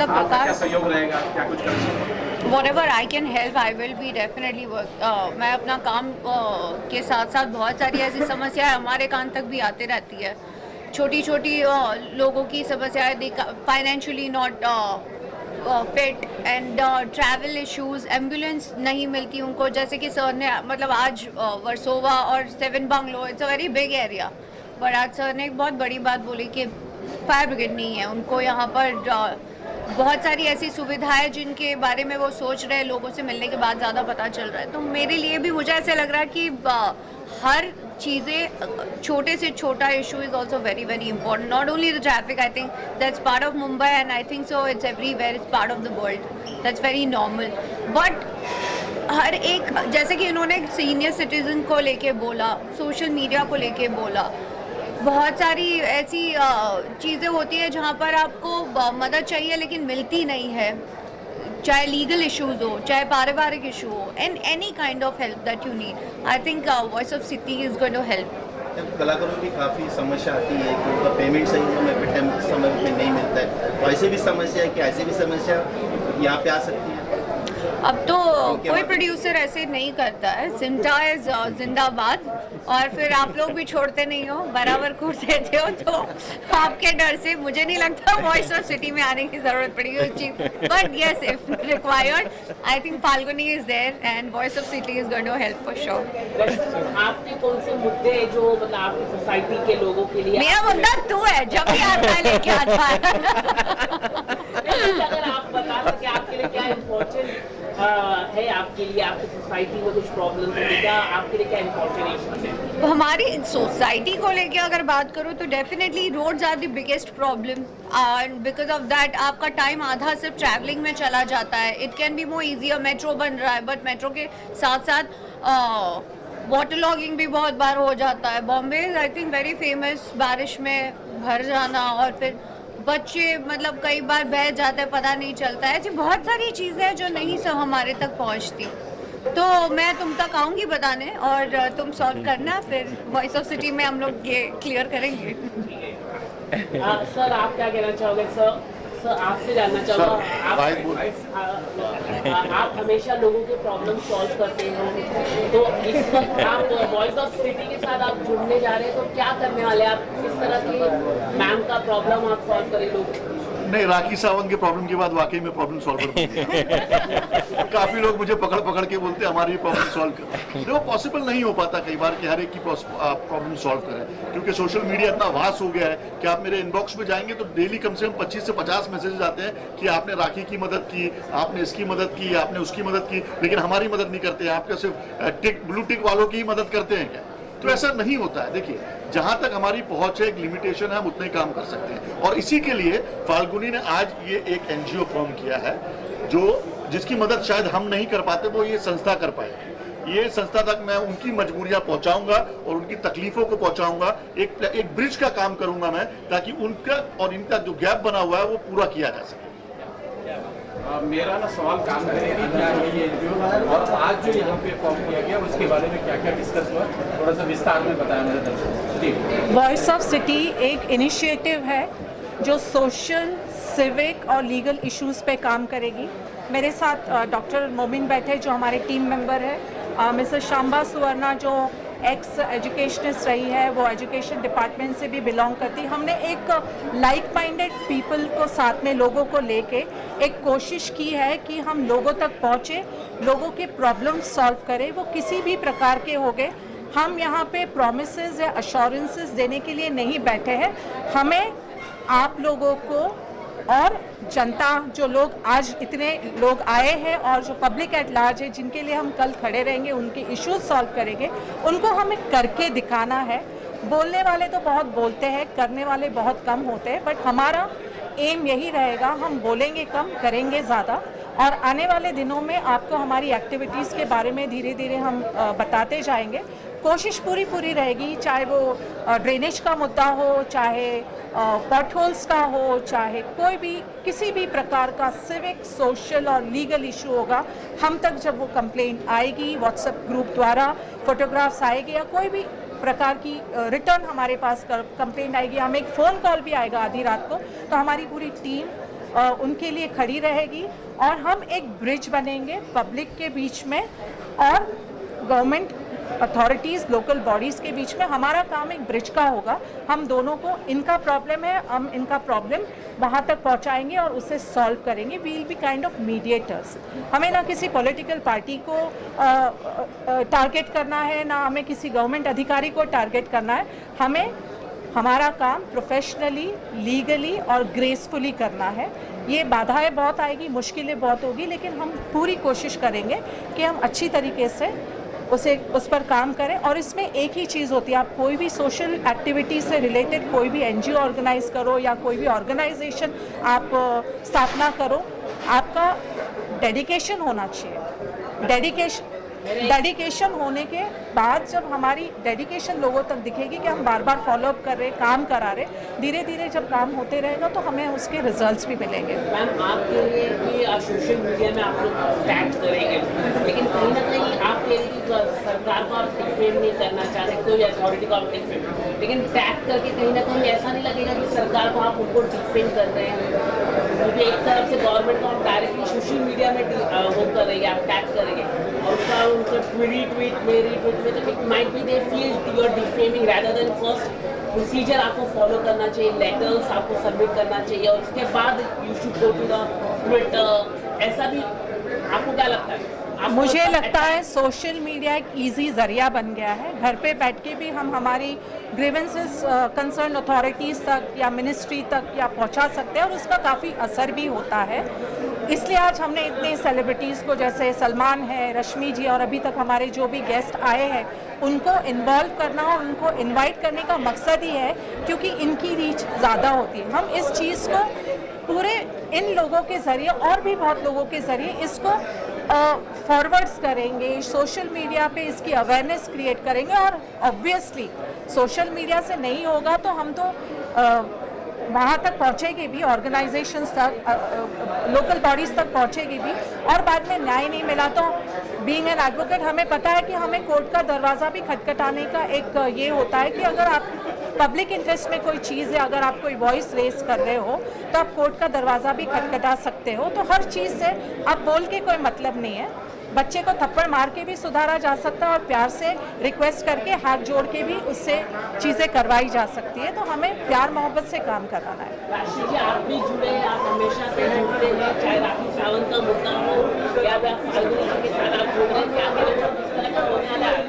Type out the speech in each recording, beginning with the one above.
मतलब प्रकार क्या सहयोग रहेगा, क्या कुछ कर सकते हैं? whatever I can help I will be definitely work। मैं अपना काम के साथ साथ बहुत सारी ऐसी समस्याएं हमारे कान तक भी आती रहती है, छोटी छोटी लोगों की समस्याएं, financially not fit and travel issues, ambulance नहीं मिलती उनको, जैसे कि सर ने मतलब आज वर्सोवा और seven bungalow it's a very big area, but आज सर ने एक बहुत बड़ी बात बोली कि फायर ब्रिगेड नहीं है उनको यहाँ पर। बहुत सारी ऐसी सुविधाएं जिनके बारे में वो सोच रहे हैं, लोगों से मिलने के बाद ज़्यादा पता चल रहा है। तो मेरे लिए भी मुझे ऐसे लग रहा है कि हर चीज़ें, छोटे से छोटा issue is also very very important, not only the traffic, I think that's part of Mumbai and I think so it's everywhere, it's part of the world, that's very normal. But हर एक, जैसे कि इन्होंने सीनियर सिटीजन को लेके बोला, social media को लेके बोला, बहुत सारी ऐसी चीज़ें होती है जहाँ पर आपको मदद चाहिए लेकिन मिलती नहीं है, चाहे लीगल इश्यूज हो, चाहे पारिवारिक इशू हो, and any kind of help that you need, I think Voice of City is going to help. कलाकारों की काफ़ी समस्या आती है कि उनका पेमेंट सही समय पे नहीं मिलता है, वैसे भी समस्या है कि ऐसे भी समस्या यहाँ पे आ सकती है। अब तो कोई प्रोड्यूसर ऐसे नहीं करता है, सिमटा इज जिंदाबाद, और फिर आप लोग भी छोड़ते नहीं हो, बराबर कूट देते हो, तो आपके डर से मुझे नहीं लगता वॉइस ऑफ सिटी में आने की जरूरत पड़ेगी उस चीज, but yes if required I think Falguni is there and Voice of City is going to help for sure. आपके कौन से मुद्दे हैं जो मतलब आपकी सोसाइटी के लोगों के लिए? मेरा मुद्दा तू है, जब भी आता है लेके आता है। अगर आप बता सके आपके लिए क्या इम्पोर्टेंट है, आपके लिए आपकी सोसाइटी में कुछ प्रॉब्लम है क्या, आपके लिए क्या इम्पोर्टेंट इश्यूज है? हमारी सोसाइटी को लेके अगर बात करूँ तो definitely roads are the biggest problem, and because of that आपका टाइम आधा सिर्फ ट्रैवलिंग में चला जाता है। It can be more easier, metro बन रहा है बट मेट्रो के साथ साथ वाटर लॉगिंग भी बहुत बार हो जाता है। Bombay is I think very famous बारिश में भर जाना, और फिर बच्चे मतलब कई बार बह जाते हैं, पता नहीं चलता है। ऐसी बहुत सारी चीज़ें हैं जो नहीं सब हमारे तक पहुंचती, तो मैं तुम तक आऊँगी बताने और तुम सॉल्व करना, फिर वॉइस ऑफ सिटी में हम लोग ये क्लियर करेंगे। सर आप क्या कहना चाहोगे? सर आपसे जानना चाहूँगा, आप हमेशा लोगों के प्रॉब्लम सॉल्व करते हो, तो इस वक्त आप वॉइस ऑफ सिटी के साथ आप जुड़ने जा रहे हैं, तो क्या करने वाले आप? किस तरह की मैम का प्रॉब्लम आप सॉल्व करें? लोग नहीं, राखी सावंत के प्रॉब्लम के बाद वाकई में प्रॉब्लम सॉल्वर बनती काफी लोग मुझे पकड़ पकड़ के बोलते हैं हमारी प्रॉब्लम सॉल्व कर, देखो पॉसिबल नहीं हो पाता कई बार कि हर एक की प्रॉब्लम सॉल्व करें, क्योंकि सोशल मीडिया इतना वास्ट हो गया है कि आप मेरे इनबॉक्स में जाएंगे तो डेली कम से कम 25 से 50 मैसेजेस आते हैं कि आपने राखी की मदद की, आपने इसकी मदद की, आपने उसकी मदद की, लेकिन हमारी मदद नहीं करते हैं। आपका सिर्फ ब्लू टिक वालों की ही मदद करते हैं क्या? तो ऐसा नहीं होता है। देखिए, जहां तक हमारी पहुंच है, एक लिमिटेशन है, हम उतना ही काम कर सकते हैं, और इसी के लिए फाल्गुनी ने आज ये एक एनजीओ फॉर्म किया है, जो जिसकी मदद शायद हम नहीं कर पाते वो ये संस्था कर पाएगी। ये संस्था तक मैं उनकी मजबूरियां पहुंचाऊंगा और उनकी तकलीफों को पहुंचाऊंगा, एक ब्रिज का काम करूंगा मैं, ताकि उनका और इनका जो गैप बना हुआ है वो पूरा किया जा सके। मेरा ना सवाल काम करेगी क्या है ये एनजीओ, और आज जो यहाँ पे फॉर्म किया गया उसके बारे में क्या क्या डिस्कस हुआ, थोड़ा सा विस्तार में बताया मेरे दर्शकों। वॉइस ऑफ सिटी एक इनिशिएटिव है जो सोशल, सिविक और लीगल इश्यूज़ पे काम करेगी। मेरे साथ डॉक्टर मोमिन बैठे जो हमारे टीम मेंबर है, मिसेस शांबा सुवर्णा जो एक्स एजुकेशनिस्ट रही है, वो एजुकेशन डिपार्टमेंट से भी बिलोंग करती। हमने एक लाइक माइंडेड पीपल को साथ में, लोगों को लेके एक कोशिश की है कि हम लोगों तक पहुँचे, लोगों के प्रॉब्लम सॉल्व करें, वो किसी भी प्रकार के हो गए। हम यहाँ पे प्रॉमिसेस या अश्योरेंसेस देने के लिए नहीं बैठे हैं, हमें आप लोगों को और जनता, जो लोग आज इतने लोग आए हैं और जो पब्लिक एट लार्ज है, जिनके लिए हम कल खड़े रहेंगे, उनके इश्यूज सॉल्व करेंगे, उनको हमें करके दिखाना है। बोलने वाले तो बहुत बोलते हैं, करने वाले बहुत कम होते हैं, बट हमारा एम यही रहेगा, हम बोलेंगे कम, करेंगे ज़्यादा। और आने वाले दिनों में आपको हमारी एक्टिविटीज़ के बारे में धीरे धीरे हम बताते जाएंगे। कोशिश पूरी रहेगी, चाहे वो ड्रेनेज का मुद्दा हो, चाहे पॉटहोल्स का हो, चाहे कोई भी किसी भी प्रकार का सिविक, सोशल और लीगल इशू होगा, हम तक जब वो कंप्लेंट आएगी, व्हाट्सएप ग्रुप द्वारा फोटोग्राफ्स आएगी या कोई भी प्रकार की रिटर्न हमारे पास कंप्लेंट आएगी, हमें एक फ़ोन कॉल भी आएगा आधी रात को, तो हमारी पूरी टीम उनके लिए खड़ी रहेगी और हम एक ब्रिज बनेंगे पब्लिक के बीच में और गवर्नमेंट अथॉरिटीज़ लोकल बॉडीज़ के बीच में। हमारा काम एक ब्रिज का होगा। हम दोनों को, इनका प्रॉब्लम है, हम इनका प्रॉब्लम वहाँ तक पहुँचाएंगे और उसे सॉल्व करेंगे। We will be kind of mediators. हमें ना किसी पॉलिटिकल पार्टी को टारगेट करना है, ना हमें किसी गवर्नमेंट अधिकारी को टारगेट करना है। हमें हमारा काम प्रोफेशनली, लीगली और ग्रेसफुली करना है। ये बाधाएं बहुत आएगी, मुश्किलें बहुत होगी, लेकिन हम पूरी कोशिश करेंगे कि हम अच्छी तरीके से उस पर काम करें। और इसमें एक ही चीज़ होती है, आप कोई भी सोशल एक्टिविटी से रिलेटेड कोई भी NGO ऑर्गेनाइज करो या कोई भी ऑर्गेनाइजेशन आप स्थापना करो, आपका डेडिकेशन होना चाहिए। डेडिकेशन होने के बाद जब हमारी डेडिकेशन लोगों तक दिखेगी कि हम बार बार फॉलोअप कर रहे, काम करा रहे, धीरे धीरे जब काम होते रहेगा तो हमें उसके रिजल्ट्स भी मिलेंगे। मैम, आपके लिए भी सोशल मीडिया में आप लोग टैग करेंगे, लेकिन कहीं ना कहीं आप कह रहे हैं कि सरकार को आप डिफेम नहीं करना चाह रहे, कोई अथॉरिटी को आप डिफेम, लेकिन टैग करके कहीं ना कहीं ऐसा नहीं लगेगा कि सरकार को आप उनको डिफेम कर रहे हैं? क्योंकि एक तरफ से गवर्नमेंट को आप डायरेक्टली सोशल मीडिया में वो करेंगे, आप टैग करेंगे और उसका उनको रीट्वीट में तो it might be they feel you are defaming rather than first procedure आपको फॉलो करना चाहिए, लेटर्स आपको सबमिट करना चाहिए और उसके बाद you should go to the Twitter. ऐसा भी आपको क्या लगता है? मुझे लगता है सोशल मीडिया एक इजी जरिया बन गया है। घर पे बैठ के भी हम हमारी ग्रीवेंसेस कंसर्न अथॉरिटीज़ तक या मिनिस्ट्री तक या पहुंचा सकते हैं और उसका काफ़ी असर भी होता है। इसलिए आज हमने इतने सेलिब्रिटीज़ को, जैसे सलमान है, रश्मि जी और अभी तक हमारे जो भी गेस्ट आए हैं, उनको इन्वॉल्व करना और उनको इनवाइट करने का मकसद ही है क्योंकि इनकी रीच ज़्यादा होती है। हम इस चीज़ को पूरे इन लोगों के ज़रिए और भी बहुत लोगों के ज़रिए इसको फॉरवर्ड्स करेंगे, सोशल मीडिया पे इसकी अवेयरनेस क्रिएट करेंगे और ऑब्वियसली सोशल मीडिया से नहीं होगा तो हम तो वहाँ तक पहुँचेगी भी, ऑर्गेनाइजेशंस तक, लोकल बॉडीज़ तक पहुँचेगी भी और बाद में न्याय नहीं मिला तो बीइंग एन एडवोकेट हमें पता है कि हमें कोर्ट का दरवाज़ा भी खटखटाने का एक ये होता है कि अगर आप पब्लिक इंटरेस्ट में कोई चीज़ है, अगर आप कोई वॉइस रेस कर रहे हो तो आप कोर्ट का दरवाज़ा भी खटखटा सकते हो। तो हर चीज़ से आप बोल के कोई मतलब नहीं है। बच्चे को थप्पड़ मार के भी सुधारा जा सकता है और प्यार से रिक्वेस्ट करके हाथ जोड़ के भी उससे चीज़ें करवाई जा सकती है। तो हमें प्यार मोहब्बत से काम कराना है। राशि जी, आप भी जुड़े हैं, आप हमेशा से जुड़ते हैं, चाहे राखी सावंत का मुद्दा हो या फाल्गुनी के साथ आप जुड़ रहे हैं, क्या करें किस तरह का होने वाला है?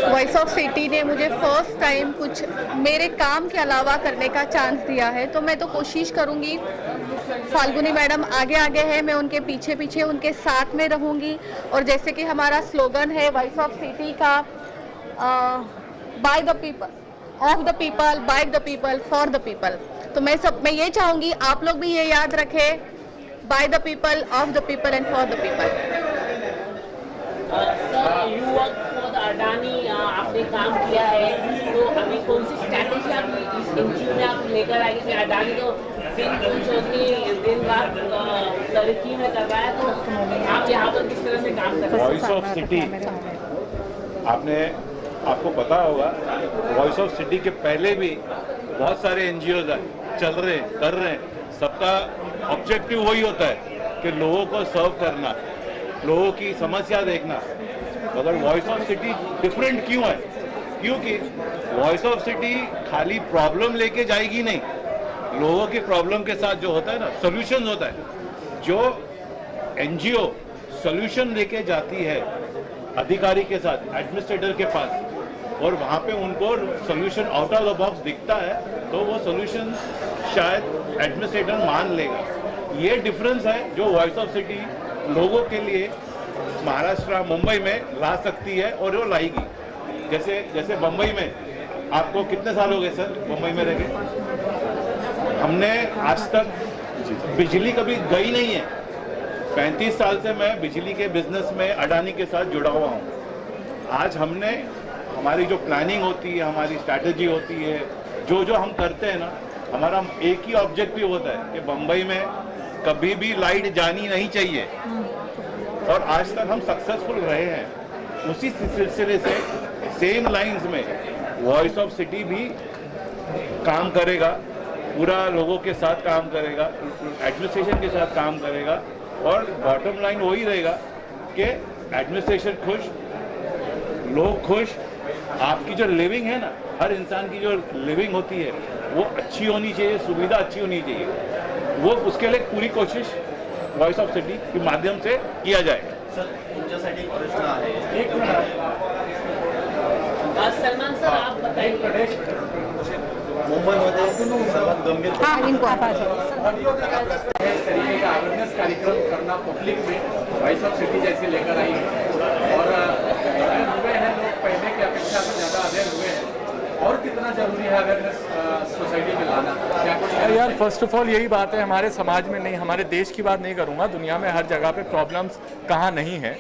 वॉइस ऑफ सिटी ने मुझे फर्स्ट टाइम कुछ मेरे काम के अलावा करने का चांस दिया है, तो मैं तो कोशिश करूँगी। फाल्गुनी मैडम आगे आगे है, मैं उनके पीछे पीछे उनके साथ में रहूँगी। और जैसे कि हमारा स्लोगन है वॉइस ऑफ सिटी का, by the people, of the people, by the people, for the people. तो मैं ये चाहूँगी आप लोग भी ये याद रखें, by the people, of the people and for the people. Sir, you work for the Adani, आपने काम किया है, तो अभी कौन सी स्ट्रैटेजी आप इस NGO में आप लेकर आएंगे कि अडानी तो दिन रात तरक्की में कर रहा है, तो आप यहाँ पर किस तरह से काम कर रहे हैं? वॉइस ऑफ सिटी, आपको पता होगा वॉइस ऑफ सिटी के पहले भी बहुत सारे NGOs चल रहे हैं, कर रहे हैं। सबका ऑब्जेक्टिव वही होता है कि लोगों को सर्व करना, लोगों की समस्या देखना। मगर वॉइस ऑफ सिटी डिफरेंट क्यों है? क्योंकि वॉइस ऑफ सिटी खाली प्रॉब्लम लेके जाएगी नहीं, लोगों के प्रॉब्लम के साथ जो होता है ना, सॉल्यूशन होता है। जो NGO सॉल्यूशन लेके जाती है अधिकारी के साथ, एडमिनिस्ट्रेटर के पास, और वहाँ पे उनको solution out of the box दिखता है, तो वो सॉल्यूशन शायद एडमिनिस्ट्रेटर मान लेगा। ये डिफरेंस है जो वॉइस ऑफ सिटी लोगों के लिए महाराष्ट्र, मुंबई में ला सकती है और वो लाएगी। जैसे बम्बई में आपको कितने साल हो गए सर मुंबई में रह गए? हमने आज तक बिजली कभी गई नहीं है। 35 साल से मैं बिजली के बिजनेस में अडानी के साथ जुड़ा हुआ हूँ। आज हमने हमारी जो प्लानिंग होती है, हमारी स्ट्रैटेजी होती है, जो हम करते हैं ना, हमारा एक ही ऑब्जेक्टिव होता है कि बम्बई में कभी भी लाइट जानी नहीं चाहिए। और आज तक हम सक्सेसफुल रहे हैं। उसी सिलसिले से सेम लाइंस में वॉइस ऑफ सिटी भी काम करेगा, पूरा लोगों के साथ काम करेगा, एडमिनिस्ट्रेशन के साथ काम करेगा, और बॉटम लाइन वही रहेगा कि एडमिनिस्ट्रेशन खुश, लोग खुश, आपकी जो लिविंग है ना, हर इंसान की जो लिविंग होती है वो अच्छी होनी चाहिए, सुविधा अच्छी होनी चाहिए, वो उसके लिए पूरी कोशिश वॉइस ऑफ सिटी के माध्यम से किया जाएगा। सर तुमच्यासाठी एक प्रश्न आहे, एक सलमान सर आप बताइए, मुंबईमध्ये सर्वात गंभीर इस तरीके का अवेयरनेस कार्यक्रम करना पब्लिक में वॉइस ऑफ सिटी जैसे लेकर आई है, और अवेयर हुए हैं लोग, पहले की अपेक्षा से ज़्यादा अवेयर हुए हैं, और कितना जरूरी है अवेयरनेस सोसाइटी में लाना, क्या कुछ यार फर्स्ट ऑफ ऑल यही बात है, हमारे समाज में नहीं, हमारे देश की बात नहीं करूँगा, दुनिया में हर जगह पे प्रॉब्लम्स कहाँ नहीं है,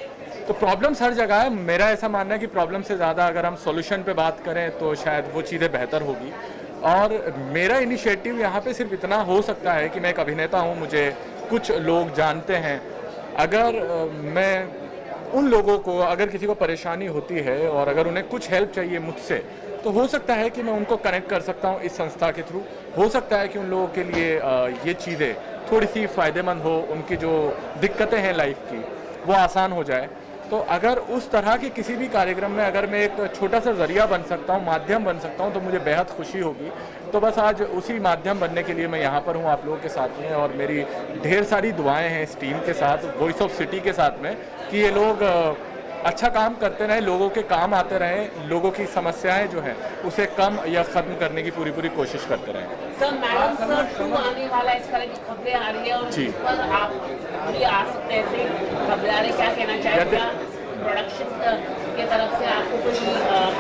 तो प्रॉब्लम्स हर जगह है। मेरा ऐसा मानना है कि प्रॉब्लम से ज़्यादा अगर हम सॉल्यूशन पे बात करें तो शायद वो चीज़ें बेहतर होगी। और मेरा इनिशिएटिव यहाँ पे सिर्फ इतना हो सकता है कि मैं एक अभिनेता हूँ, मुझे कुछ लोग जानते हैं, अगर मैं उन लोगों को, अगर किसी को परेशानी होती है और अगर उन्हें कुछ हेल्प चाहिए मुझसे, तो हो सकता है कि मैं उनको कनेक्ट कर सकता हूँ इस संस्था के थ्रू। हो सकता है कि उन लोगों के लिए ये चीज़ें थोड़ी सी फ़ायदेमंद हो, उनकी जो दिक्कतें हैं लाइफ की वो आसान हो जाए। तो अगर उस तरह के किसी भी कार्यक्रम में अगर मैं एक छोटा सा ज़रिया बन सकता हूँ, माध्यम बन सकता हूँ, तो मुझे बेहद खुशी होगी। तो बस आज उसी माध्यम बनने के लिए मैं यहाँ पर हूँ आप लोगों के साथ में, और मेरी ढेर सारी दुआएं हैं इस टीम के साथ, वॉइस ऑफ सिटी के साथ में, कि ये लोग अच्छा काम करते रहें, लोगों के काम आते रहें, लोगों की समस्याएं जो हैं उसे कम या ख़त्म करने की पूरी कोशिश करते रहें। सर मैडम सर 2 आने वाला है, इस तरह की खबरें आ रही है, और जी। इस पर आप भी आ सकते हैं, ऐसी खबरें आ रही, क्या कहना चाहेंगे? प्रोडक्शन की तरफ से आपको कोई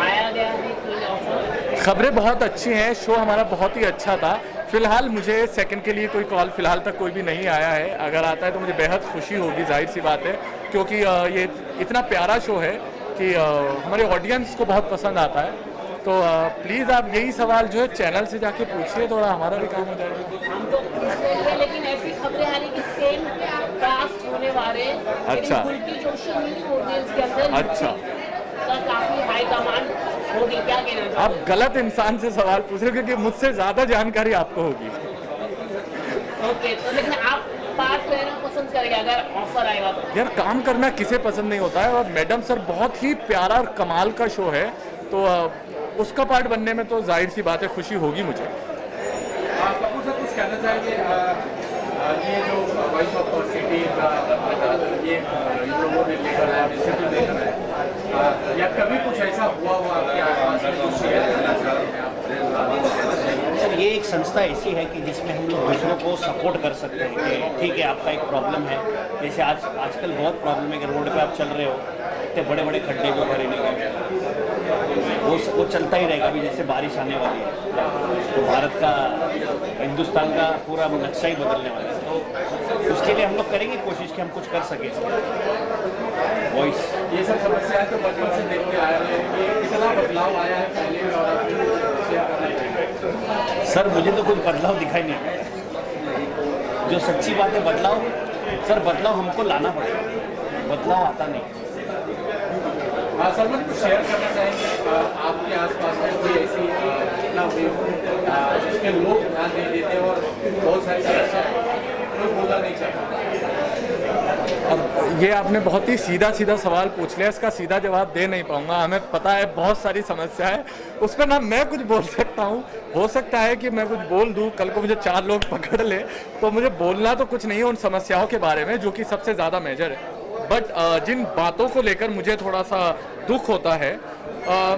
आया गया है कोई ऑफर? खबरें बहुत अच्छी हैं, शो हमारा बहुत ही अच्छा था। फिलहाल मुझे सेकंड के लिए कोई कॉल फिलहाल तक कोई भी नहीं आया है, अगर आता है तो मुझे बेहद खुशी होगी, जाहिर सी बात है, क्योंकि ये इतना प्यारा शो है कि हमारे ऑडियंस को बहुत पसंद आता है। तो प्लीज़ आप यही सवाल जो है चैनल से जाके पूछिए, थोड़ा हमारा भी काम हो जाएगा। हम तो पूछ रहे हैं, लेकिन ऐसी खबरें आ रही कि सेम कास्ट होने वाले, अच्छा। उल्टी जोशी नहीं होगी इसके अंदर, अच्छा, काफी हाई कमांड होगी, क्या कहना चाहिए? आप गलत इंसान से सवाल पूछ रहे हो, क्योंकि मुझसे ज़्यादा जानकारी आपको होगी। ओके, तो लेकिन आप पार्ट लेना पसंद करेंगे अगर ऑफर आएगा तो? यार काम करना किसे पसंद नहीं होता है, और मैडम सर बहुत ही प्यारा और कमाल का शो है, तो उसका पार्ट बनने में तो जाहिर सी बात है खुशी होगी मुझे। कपूर सर कुछ कहना चाहेंगे, ये जो वॉइस ऑफ सिटी ये इन लोगों ने लेकर आया, इनिशिएटिव लेकर आया, या कभी कुछ ऐसा हुआ आपके आसपास में कुछ शेयर करना चाहते हैं आप? सर ये एक संस्था ऐसी है कि जिसमें हम लोग दूसरों को सपोर्ट कर सकते हैं कि ठीक है आपका एक प्रॉब्लम है, जैसे आजकल बहुत प्रॉब्लम है कि रोड पे आप चल रहे हो, इतने बड़े बड़े खड्डे जो भरे नहीं गए, वो चलता ही रहेगा। अभी जैसे बारिश आने वाली है तो भारत का, हिंदुस्तान का पूरा नक्शा ही बदलने वाला है, तो उसके लिए हम लोग करेंगे कोशिश कि हम कुछ कर सकें। वॉइस ये सब समस्याएं तो बचपन से देखते आ रहे हैं, ये कितना बदलाव आया है पहले और शेयर करना चाहिए? सर मुझे तो कुछ बदलाव दिखाई नहीं पड़ा, जो सच्ची बात है बदलाव, सर बदलाव हमको लाना पड़ेगा, बदलाव आता नहीं। सलमान कुछ शेयर करना चाहेंगे, आपके आसपास में कोई ऐसी घटना हुई हो जिसके लोग ध्यान नहीं देते और बहुत सारी समस्या कोई बोलना नहीं चाहता? अब ये आपने बहुत ही सीधा सवाल पूछ लिया, इसका सीधा जवाब दे नहीं पाऊंगा। हमें पता है बहुत सारी समस्या है, उस पर ना मैं कुछ बोल सकता हूँ, हो सकता है कि मैं कुछ बोल दूँ, कल को मुझे 4 लोग पकड़ ले, तो मुझे बोलना तो कुछ नहीं है उन समस्याओं के बारे में जो कि सबसे ज़्यादा मेजर है। बट जिन बातों को लेकर मुझे थोड़ा सा दुख होता है,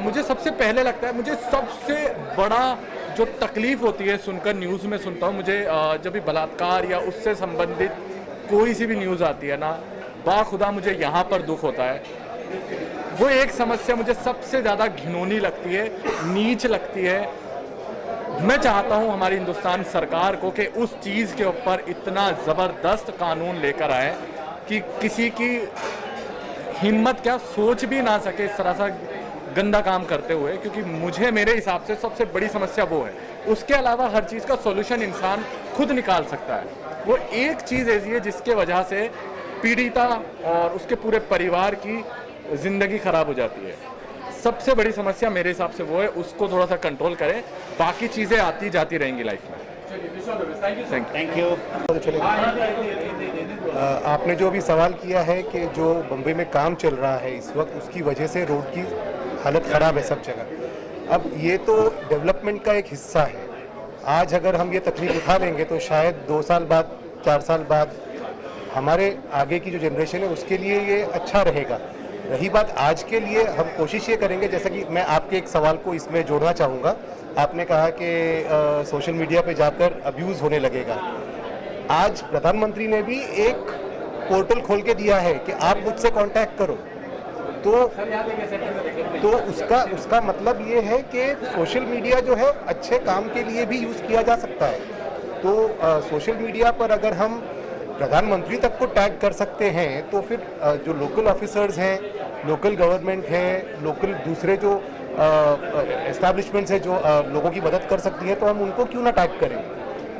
मुझे सबसे पहले लगता है, मुझे सबसे बड़ा जो तकलीफ़ होती है सुनकर, न्यूज़ में सुनता हूँ, मुझे जब भी बलात्कार या उससे संबंधित कोई सी भी न्यूज़ आती है ना, बाखुदा मुझे यहाँ पर दुख होता है। वो एक समस्या मुझे सबसे ज़्यादा घिनौनी लगती है, नीच लगती है। मैं चाहता हूँ हमारी हिंदुस्तान सरकार को कि उस चीज़ के ऊपर इतना ज़बरदस्त कानून लेकर आए कि किसी की हिम्मत क्या सोच भी ना सके इस तरह सा गंदा काम करते हुए, क्योंकि मुझे मेरे हिसाब से सबसे बड़ी समस्या वो है। उसके अलावा हर चीज़ का सॉल्यूशन इंसान खुद निकाल सकता है। वो एक चीज़ ऐसी है जिसके वजह से पीड़िता और उसके पूरे परिवार की ज़िंदगी ख़राब हो जाती है। सबसे बड़ी समस्या मेरे हिसाब से वो है, उसको थोड़ा सा कंट्रोल करें, बाकी चीज़ें आती जाती रहेंगी लाइफ में। Thank you. आपने जो अभी सवाल किया है कि जो बम्बई में काम चल रहा है इस वक्त, उसकी वजह से रोड की हालत ख़राब है सब जगह। अब ये तो डेवलपमेंट का एक हिस्सा है। आज अगर हम ये तकलीफ उठा लेंगे तो शायद 2 साल बाद, 4 साल बाद हमारे आगे की जो जनरेशन है उसके लिए ये अच्छा रहेगा। रही बात आज के लिए, हम कोशिश ये करेंगे, जैसा कि मैं आपके एक सवाल को इसमें जोड़ना चाहूँगा। आपने कहा कि सोशल मीडिया पे जाकर अब्यूज़ होने लगेगा। आज प्रधानमंत्री ने भी एक पोर्टल खोल के दिया है कि आप मुझसे कांटेक्ट करो, तो उसका मतलब ये है कि सोशल मीडिया जो है अच्छे काम के लिए भी यूज़ किया जा सकता है। तो सोशल मीडिया पर अगर हम प्रधानमंत्री तक को टैग कर सकते हैं तो फिर जो लोकल ऑफिसर्स हैं, लोकल गवर्नमेंट है, लोकल दूसरे जो एस्टैब्लिशमेंट्स है जो लोगों की मदद कर सकती है, तो हम उनको क्यों ना टैग करें।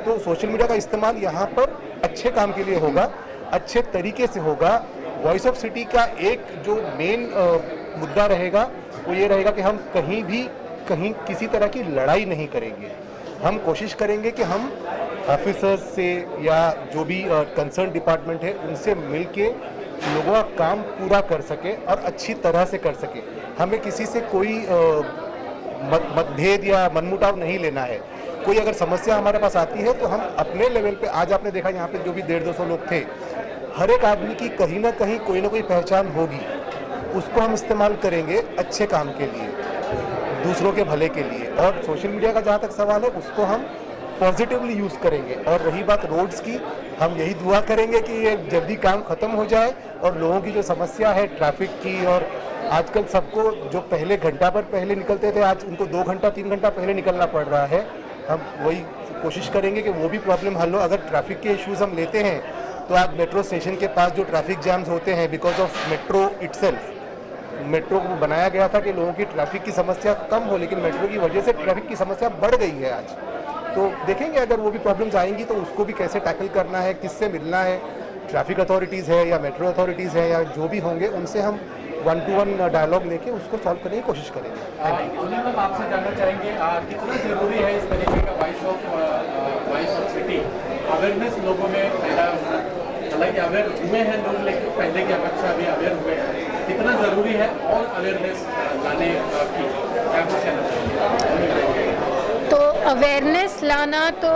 तो सोशल मीडिया का इस्तेमाल यहाँ पर अच्छे काम के लिए होगा, अच्छे तरीके से होगा। वॉइस ऑफ सिटी का एक जो मेन मुद्दा रहेगा वो ये रहेगा कि हम कहीं किसी तरह की लड़ाई नहीं करेंगे। हम कोशिश करेंगे कि हम ऑफिसर्स से या जो भी कंसर्न डिपार्टमेंट है उनसे मिलके लोगों का काम पूरा कर सके और अच्छी तरह से कर सके। हमें किसी से कोई मतभेद या मनमुटाव नहीं लेना है। कोई अगर समस्या हमारे पास आती है तो हम अपने लेवल पे, आज आपने देखा यहाँ पे जो भी 150-200 लोग थे, हर एक आदमी की कहीं ना कहीं कोई ना कोई पहचान होगी, उसको हम इस्तेमाल करेंगे अच्छे काम के लिए, दूसरों के भले के लिए। और सोशल मीडिया का जहाँ तक सवाल है उसको हम पॉजिटिवली यूज़ करेंगे। और रही बात रोड्स की, हम यही दुआ करेंगे कि ये जल्दी काम ख़त्म हो जाए और लोगों की जो समस्या है ट्रैफिक की, और आजकल सबको जो पहले घंटा भर पहले निकलते थे आज उनको 2 घंटा 3 घंटा पहले निकलना पड़ रहा है। हम वही कोशिश करेंगे कि वो भी प्रॉब्लम हल हो। अगर ट्रैफिक के इश्यूज़ हम लेते हैं तो आज मेट्रो स्टेशन के पास जो ट्रैफिक जैम्स होते हैं because of metro itself, metro को बनाया गया था कि लोगों की ट्रैफिक की समस्या कम हो, लेकिन मेट्रो की वजह से ट्रैफिक की समस्या बढ़ गई है आज। तो देखेंगे अगर वो भी प्रॉब्लम्स आएंगी तो उसको भी कैसे टैकल करना है, किससे मिलना है, ट्रैफिक अथॉरिटीज़ है या मेट्रो अथॉरिटीज़ है या जो भी होंगे उनसे हम 1-to-1 डायलॉग लेके उसको सॉल्व करने की कोशिश करेंगे। आपसे जानना चाहेंगे कितना ज़रूरी है इस तरीके का वॉइस ऑफ सिटी अवेयरनेस लोगों में पैदा होना। हालांकि अवेयर हुए हैं लोग, लेकिन पहले की अपेक्षा भी अवेयर हुए हैं, कितना ज़रूरी है और अवेयरनेस लाने की क्या कुछ कहना चाहिए? तो अवेयरनेस लाना तो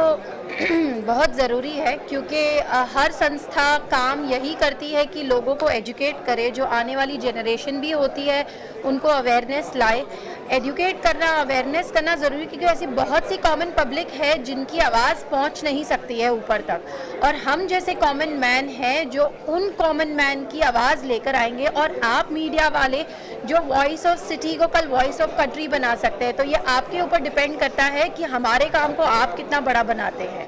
बहुत ज़रूरी है, क्योंकि हर संस्था काम यही करती है कि लोगों को एजुकेट करे, जो आने वाली जनरेशन भी होती है उनको अवेयरनेस लाए। एजुकेट करना, अवेयरनेस करना ज़रूरी, क्योंकि ऐसी बहुत सी कॉमन पब्लिक है जिनकी आवाज़ पहुंच नहीं सकती है ऊपर तक, और हम जैसे कॉमन मैन हैं जो उन कॉमन मैन की आवाज़ लेकर आएंगे। और आप मीडिया वाले जो वॉइस ऑफ सिटी को कल वॉइस ऑफ कंट्री बना सकते हैं, तो ये आपके ऊपर डिपेंड करता है कि हमारे काम को आप कितना बड़ा बनाते हैं।